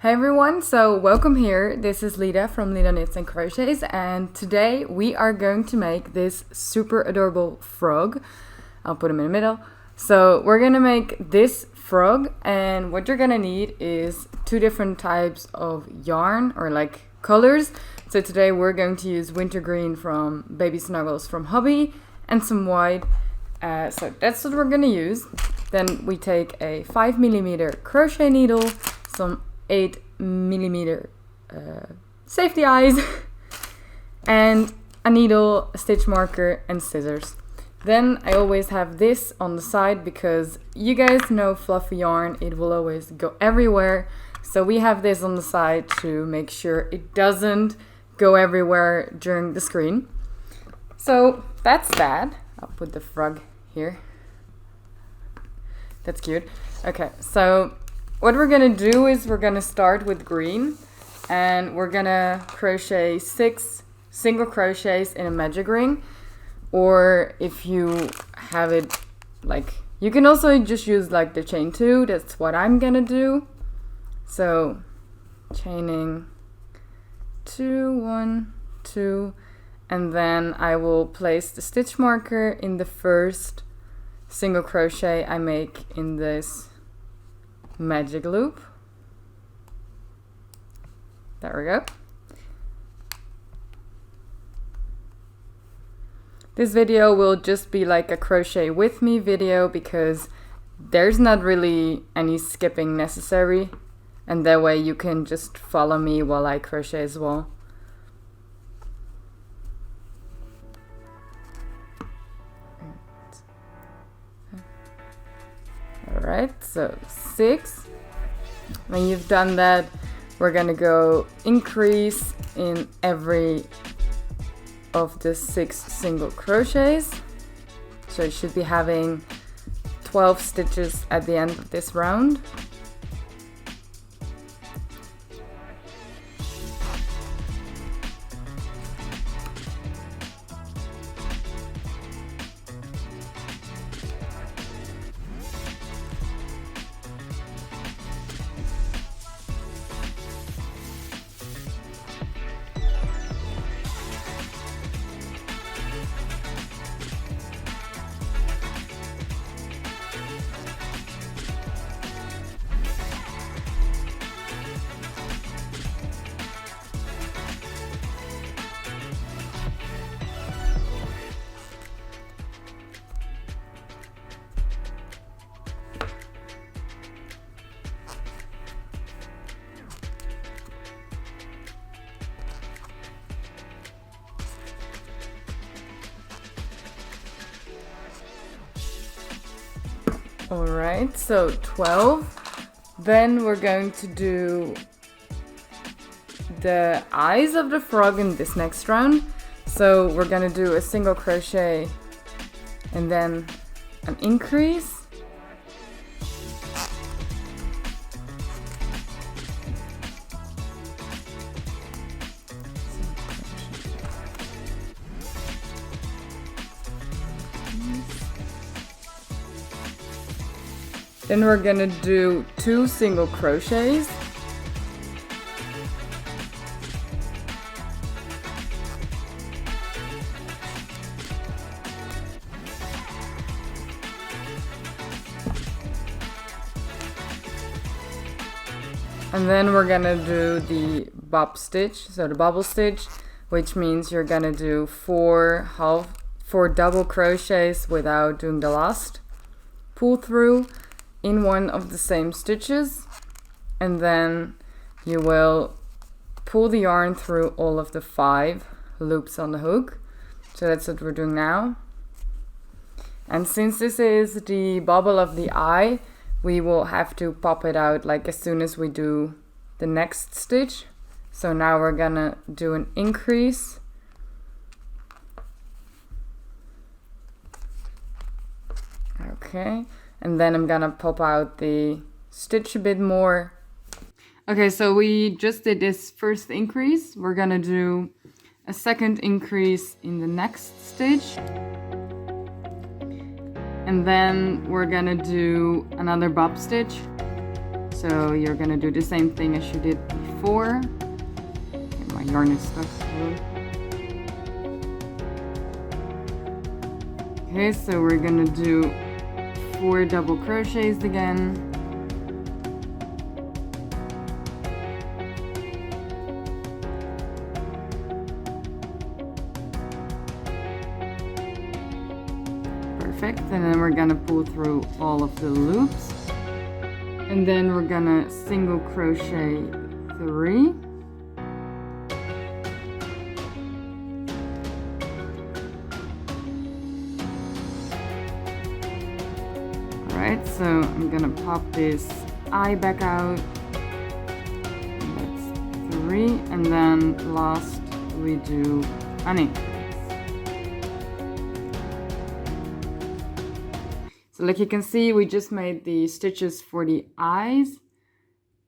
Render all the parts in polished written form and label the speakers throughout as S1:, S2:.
S1: Hey everyone, so welcome here. This is Lida from Lida Knits and Crochets, and today we are going to make this super adorable frog. I'll put him in the middle. So we're gonna make this frog, and what you're gonna need is two different types of yarn or like colors. So today we're going to use wintergreen from Baby Snuggles from Hobby and some white. So that's what we're gonna use. Then we take a 5mm crochet needle, some 8mm safety eyes, and a needle, a stitch marker, and scissors. Then I always have this on the side because you guys know fluffy yarn, it will always go everywhere. So we have this on the side to make sure it doesn't go everywhere during the screen. So that's that. I'll put the frog here. That's cute. Okay, so what we're gonna do is we're gonna start with green, and we're gonna crochet 6 single crochets in a magic ring, or if you have it like, you can also just use like the chain 2. That's what I'm gonna do. So chaining 2, 1, 2, and then I will place the stitch marker in the first single crochet I make in this magic loop. There we go. This video will just be like a crochet with me video because there's not really any skipping necessary, and that way you can just follow me while I crochet as well. Alright, so 6. When you've done that, we're gonna go increase in every of the 6 single crochets. So you should be having 12 stitches at the end of this round. Alright, so 12. Then we're going to do the eyes of the frog in this next round. So we're gonna do a single crochet and then an increase. Then we're gonna do 2 single crochets. And then we're gonna do the bob stitch, so the bobble stitch, which means you're gonna do 4 double crochets without doing the last pull through in one of the same stitches, and then you will pull the yarn through all of the 5 loops on the hook. So that's what we're doing now. And since this is the bobble of the eye, we will have to pop it out like as soon as we do the next stitch. So now we're gonna do an increase. Okay. And then I'm gonna pop out the stitch a bit more. Okay, so we just did this first increase. We're gonna do a second increase in the next stitch. And then we're gonna do another bob stitch. So So you're gonna do the same thing as you did before. Okay, my yarn is stuck. Okay, so we're gonna do 4 double crochets again. Perfect, and then we're gonna pull through all of the loops, and then we're gonna single crochet 3. Alright, so I'm gonna pop this eye back out. That's 3, and then last we do an increase. So like you can see, we just made the stitches for the eyes.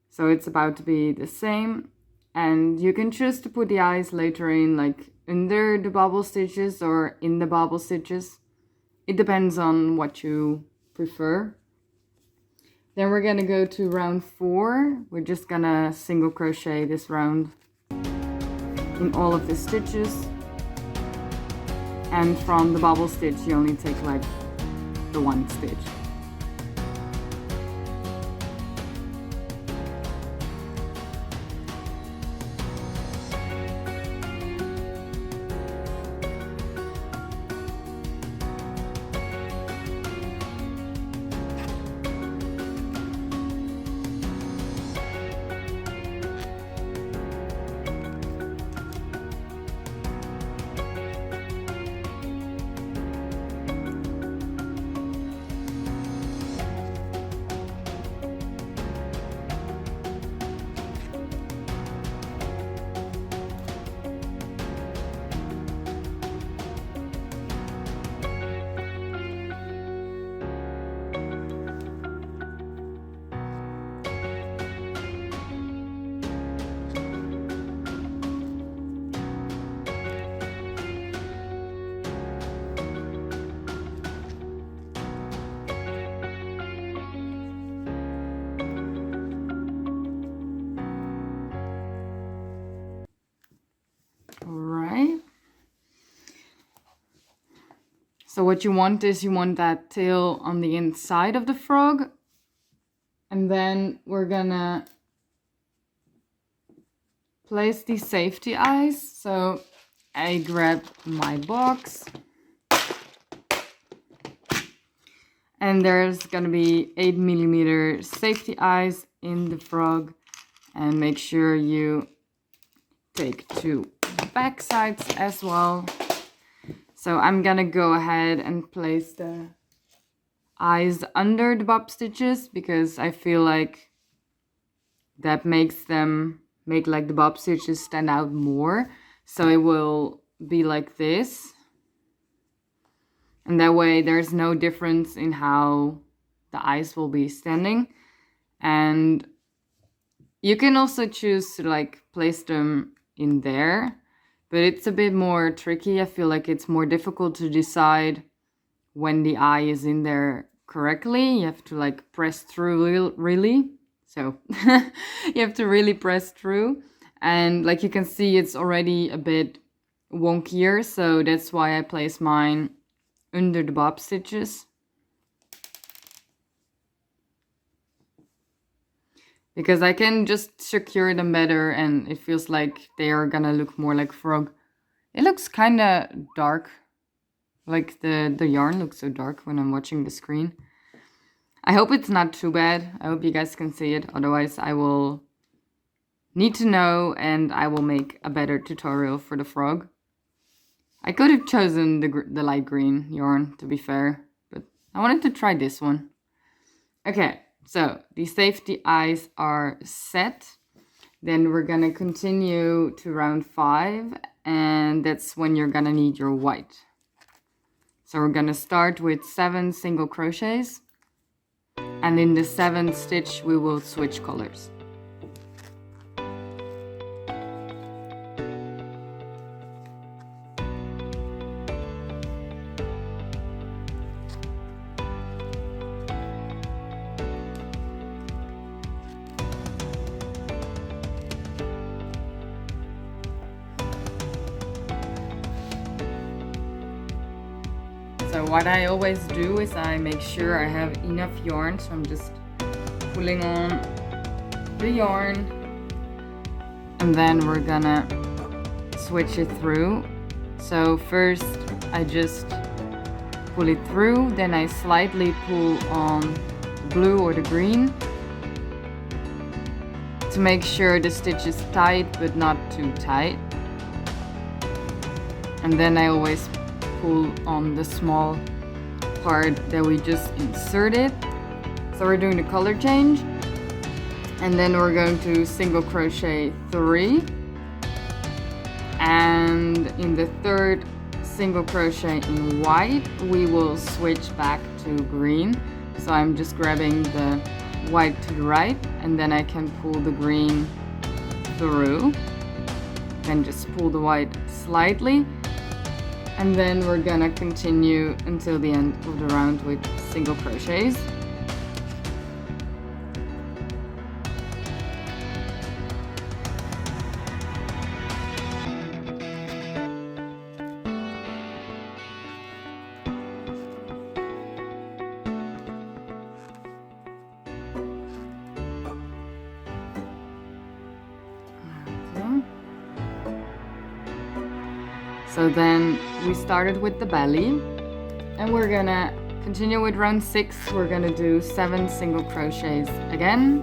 S1: So it's about to be the same. And you can choose to put the eyes later in, like under the bobble stitches or in the bobble stitches. It depends on what you prefer. Then we're gonna go to round 4. We're just gonna single crochet this round in all of the stitches. And from the bobble stitch, you only take like the 1 stitch. So what you want is you want that tail on the inside of the frog. And then we're gonna place the safety eyes. So I grab my box. And there's gonna be 8mm safety eyes in the frog. And make sure you take 2 back sides as well. So I'm gonna go ahead and place the eyes under the bob stitches because I feel like that makes them like the bob stitches stand out more. So it will be like this. And that way there's no difference in how the eyes will be standing. And you can also choose to like place them in there. But it's a bit more tricky. I feel like it's more difficult to decide when the eye is in there correctly. You have to like press through really. So you have to really press through. And like you can see, it's already a bit wonkier. So that's why I place mine under the bob stitches. Because I can just secure them better and it feels like they are gonna look more like frog. It looks kind of dark. Like the yarn looks so dark when I'm watching the screen. I hope it's not too bad. I hope you guys can see it. Otherwise I will need to know and I will make a better tutorial for the frog. I could have chosen the light green yarn, to be fair. But I wanted to try this one. Okay. So the safety eyes are set. Then we're gonna continue to round 5 and that's when you're gonna need your white. So we're gonna start with 7 single crochets and in the 7th stitch we will switch colors. So what I always do is I make sure I have enough yarn, so I'm just pulling on the yarn, and then we're gonna switch it through. So first I just pull it through, then I slightly pull on the blue or the green to make sure the stitch is tight but not too tight. And then I always pull on the small part that we just inserted. So we're doing the color change, and then we're going to single crochet 3, and in the third single crochet in white we will switch back to green. So I'm just grabbing the white to the right, and then I can pull the green through, then just pull the white slightly, and then we're gonna continue until the end of the round with single crochets. So then we started with the belly, and we're gonna continue with round 6. We're gonna do 7 single crochets again.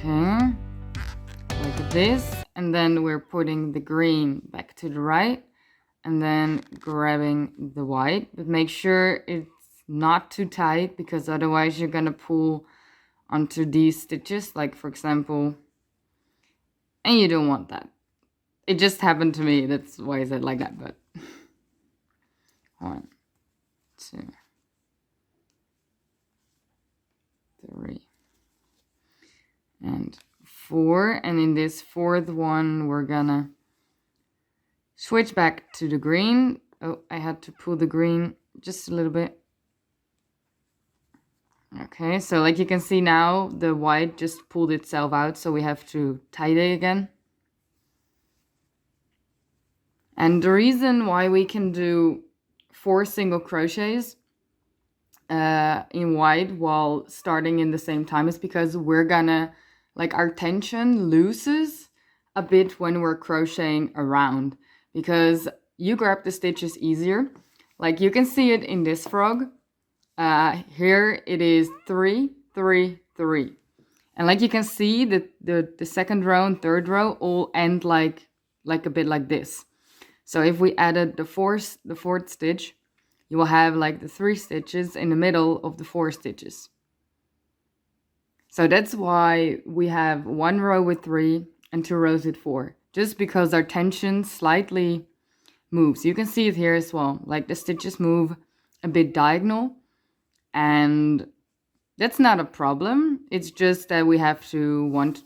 S1: Okay, like this, and then we're putting the green back to the right, and then grabbing the white, but make sure it's not too tight, because otherwise you're gonna pull onto these stitches, like for example, and you don't want that. It just happened to me, that's why I said like that. But 1, 2, 3, and 4, and in this fourth one we're gonna switch back to the green. Oh, I had to pull the green just a little bit. Okay, so like you can see now, the white just pulled itself out, so we have to tie it again. And the reason why we can do 4 single crochets in white while starting in the same time is because we're gonna, like, our tension loses a bit when we're crocheting around, because you grab the stitches easier. Like you can see it in this frog. Here it is 3, 3, 3, and like you can see the second row and third row all end like a bit like this. So if we added the fourth stitch, you will have like the 3 stitches in the middle of the 4 stitches. So that's why we have 1 row with 3 and 2 rows with 4, just because our tension slightly moves. You can see it here as well, like the stitches move a bit diagonal, and that's not a problem. It's just that we want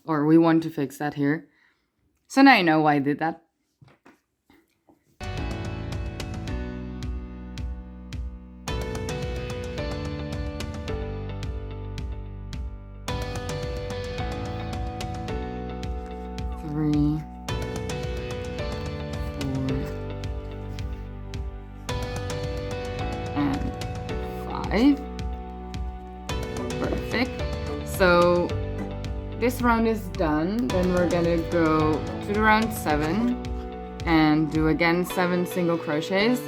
S1: to fix that here. So now you know why I did that. Three, 4, and 5. Perfect. So this round is done. Then we're gonna go to the round 7 and do again 7 single crochets.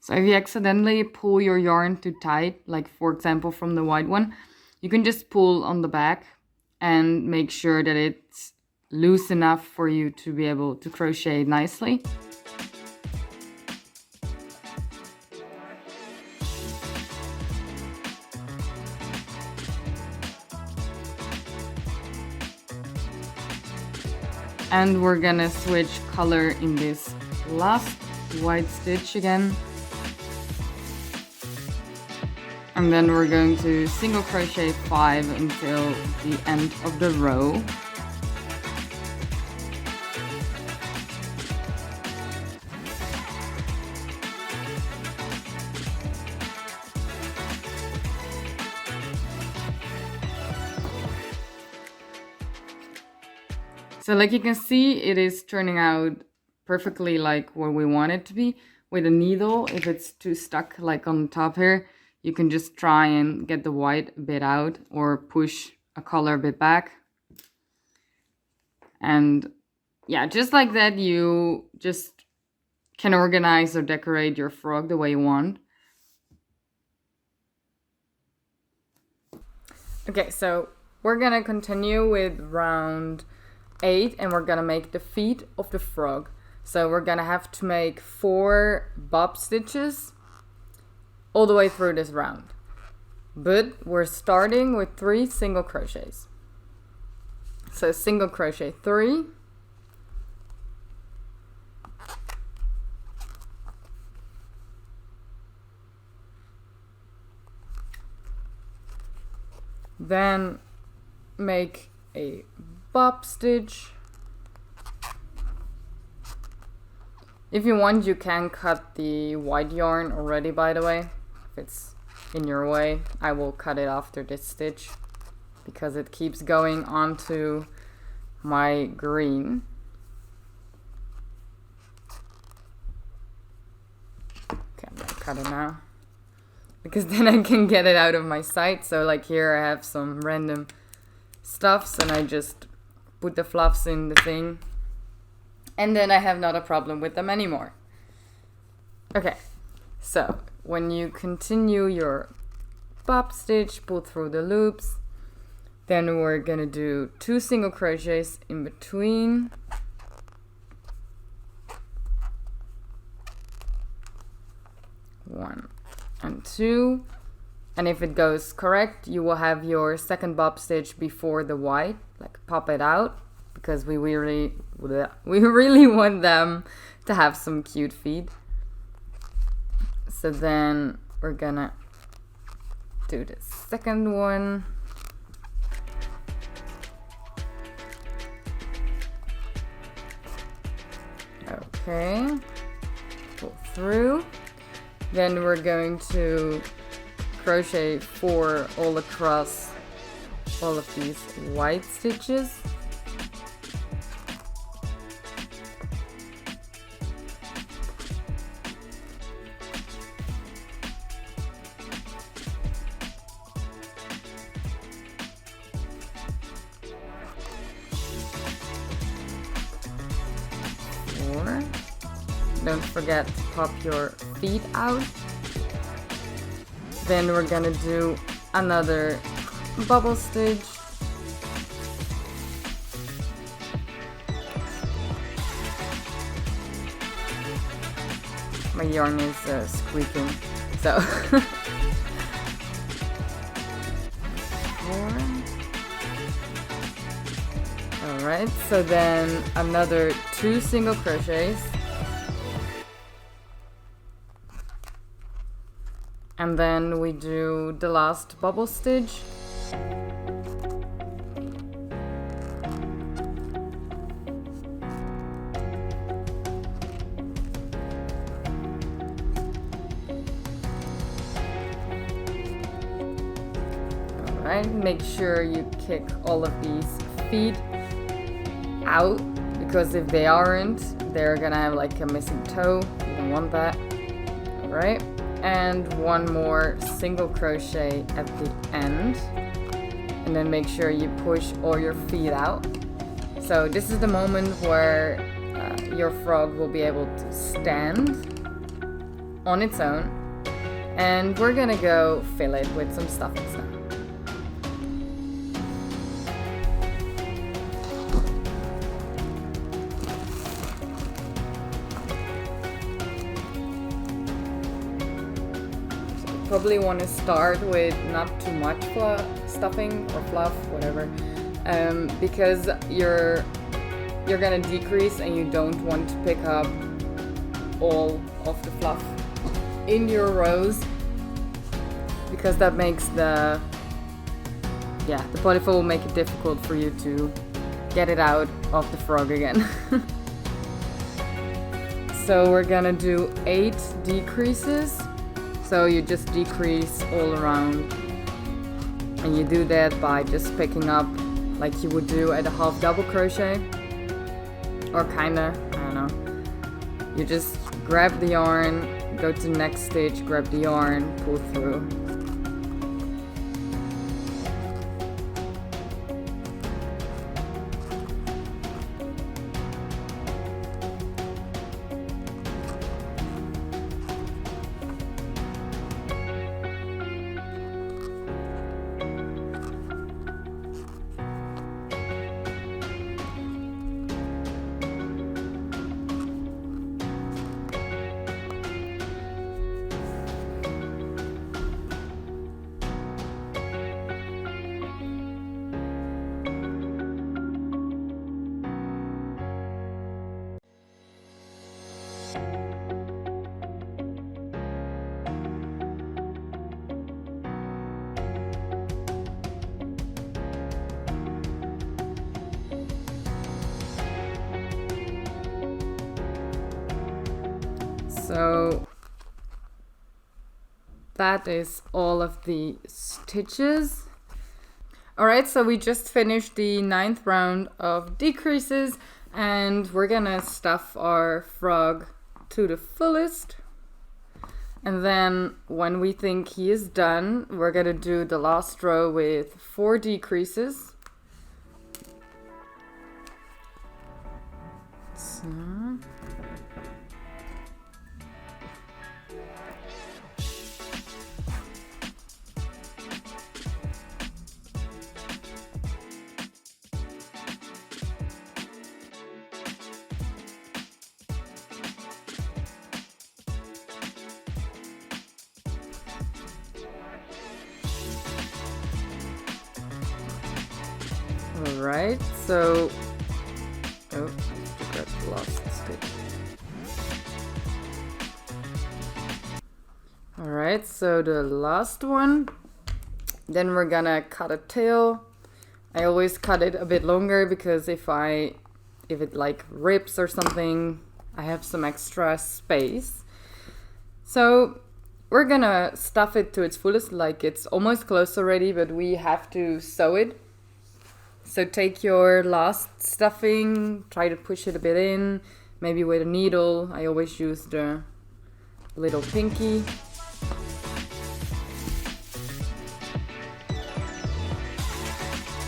S1: So if you accidentally pull your yarn too tight, like for example from the white one, you can just pull on the back and make sure that it's loose enough for you to be able to crochet nicely. And we're gonna switch color in this last white stitch again. And then we're going to single crochet 5 until the end of the row. So like you can see, it is turning out perfectly like what we want it to be. With a needle, if it's too stuck like on the top here, you can just try and get the white a bit out or push a color a bit back. And yeah, just like that, you just can organize or decorate your frog the way you want. Okay, so we're gonna continue with round 8 and we're gonna make the feet of the frog. So we're gonna have to make 4 bob stitches all the way through this round. But we're starting with 3 single crochets. So single crochet 3. Then make a bob stitch. If you want, you can cut the white yarn already, by the way. If it's in your way, I will cut it after this stitch because it keeps going onto my green. Okay, I'm gonna cut it now because then I can get it out of my sight. So like here I have some random stuffs and I just put the fluffs in the thing and then I have not a problem with them anymore. Okay, so when you continue your bob stitch, pull through the loops, then we're gonna do 2 single crochets in between. One and 2. And if it goes correct, you will have your second bob stitch before the white, like pop it out, because we really want them to have some cute feet. So then we're gonna do the second one. Okay, pull through. Then we're going to crochet 4 all across all of these white stitches. Don't forget to pop your feet out. Then we're gonna do another bubble stitch. My yarn is squeaking, so 4. Alright, so then another 2 single crochets. And then we do the last bubble stitch. Alright, make sure you kick all of these feet out, because if they aren't, they're gonna have like a missing toe. You don't want that. Alright. And 1 more single crochet at the end, and then make sure you push all your feet out. So this is the moment where your frog will be able to stand. on its own, and we're gonna go fill it with some stuffings now. Probably want to start with not too much stuffing or fluff, whatever, because you're gonna decrease and you don't want to pick up all of the fluff in your rows, because that makes the polyfill will make it difficult for you to get it out of the frog again. So we're gonna do 8 decreases. So you just decrease all around, and you do that by just picking up like you would do at a half double crochet, or kinda, I don't know. You just grab the yarn, go to the next stitch, grab the yarn, pull through. So that is all of the stitches. Alright, so we just finished the 9th round of decreases, and we're gonna stuff our frog to the fullest. And then when we think he is done, we're gonna do the last row with 4 decreases. So alright, so I have to grab the last stitch. Alright, so the last one. Then we're gonna cut a tail. I always cut it a bit longer because if it like rips or something, I have some extra space. So we're gonna stuff it to its fullest, like it's almost close already, but we have to sew it. So take your last stuffing, try to push it a bit in, maybe with a needle. I always use the little pinky.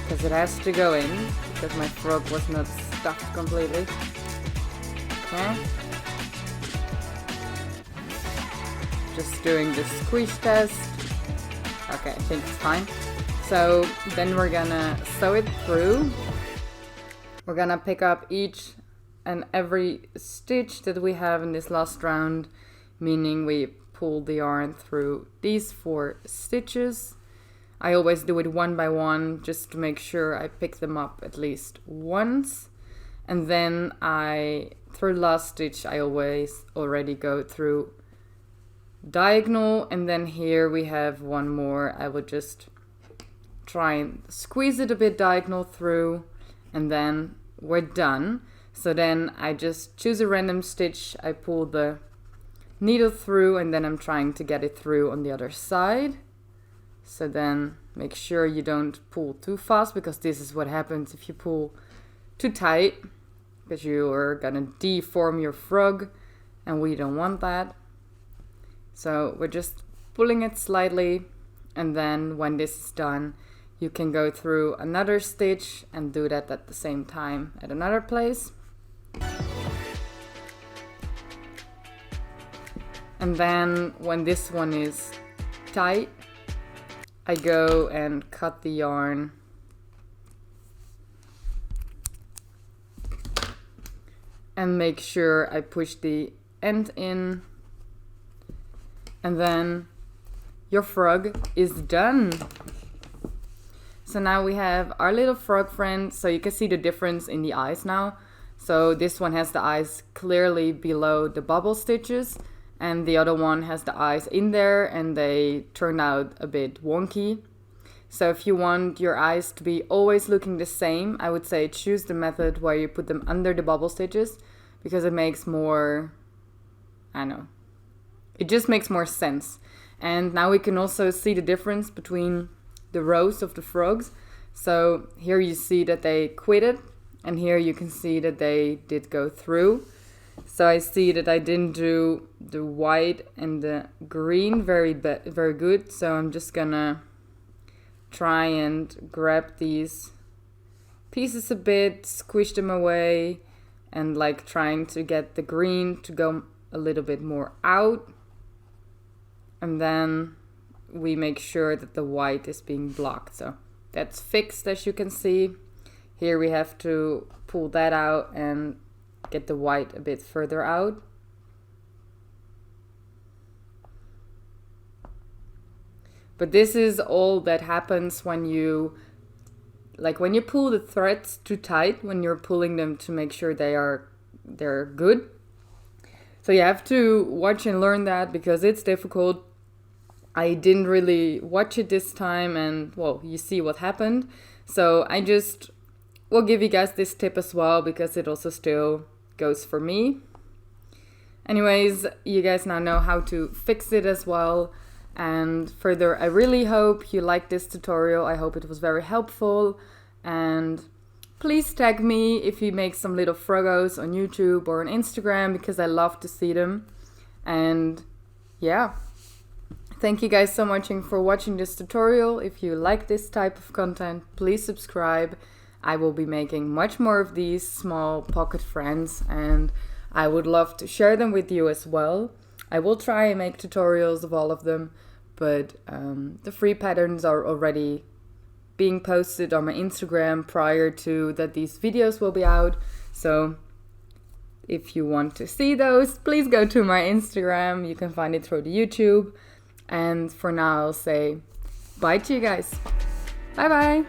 S1: Because it has to go in, because my frog was not stuffed completely. Okay. Just doing the squish test. Okay, I think it's fine. So then we're gonna sew it through. We're gonna pick up each and every stitch that we have in this last round, meaning we pull the yarn through these 4 stitches. I always do it one by one just to make sure I pick them up at least once. And then through the last stitch, I always already go through diagonal, and then here we have one more. I will just try and squeeze it a bit diagonal through, and then we're done. So then I just choose a random stitch, I pull the needle through, and then I'm trying to get it through on the other side. So then make sure you don't pull too fast, because this is what happens if you pull too tight, because you are gonna deform your frog, and we don't want that. So we're just pulling it slightly, and then when this is done, you can go through another stitch and do that at the same time at another place. And then when this one is tight, I go and cut the yarn and make sure I push the end in, and then your frog is done. So now we have our little frog friend. So you can see the difference in the eyes now. So this one has the eyes clearly below the bubble stitches, and the other one has the eyes in there and they turn out a bit wonky. So if you want your eyes to be always looking the same, I would say choose the method where you put them under the bubble stitches, because it makes more, I don't know, it just makes more sense. And now we can also see the difference between the rows of the frogs. So here you see that they quitted, and here you can see that they did go through. So I see that I didn't do the white and the green very good. So I'm just gonna try and grab these pieces a bit, squish them away, and like trying to get the green to go a little bit more out. And then we make sure that the white is being blocked. So that's fixed, as you can see. Here we have to pull that out and get the white a bit further out. But this is all that happens when you pull the threads too tight, when you're pulling them to make sure they're good. So you have to watch and learn that, because it's difficult. I didn't really watch it this time, and well, you see what happened. So I just will give you guys this tip as well, because it also still goes for me. Anyways, you guys now know how to fix it as well. And further, I really hope you liked this tutorial. I hope it was very helpful. And please tag me if you make some little frogos on YouTube or on Instagram, because I love to see them. And yeah, thank you guys so much for watching this tutorial. If you like this type of content, please subscribe. I will be making much more of these small pocket friends, and I would love to share them with you as well. I will try and make tutorials of all of them, but the free patterns are already being posted on my Instagram prior to that these videos will be out. So if you want to see those, please go to my Instagram. You can find it through the YouTube. And for now, I'll say bye to you guys. Bye bye.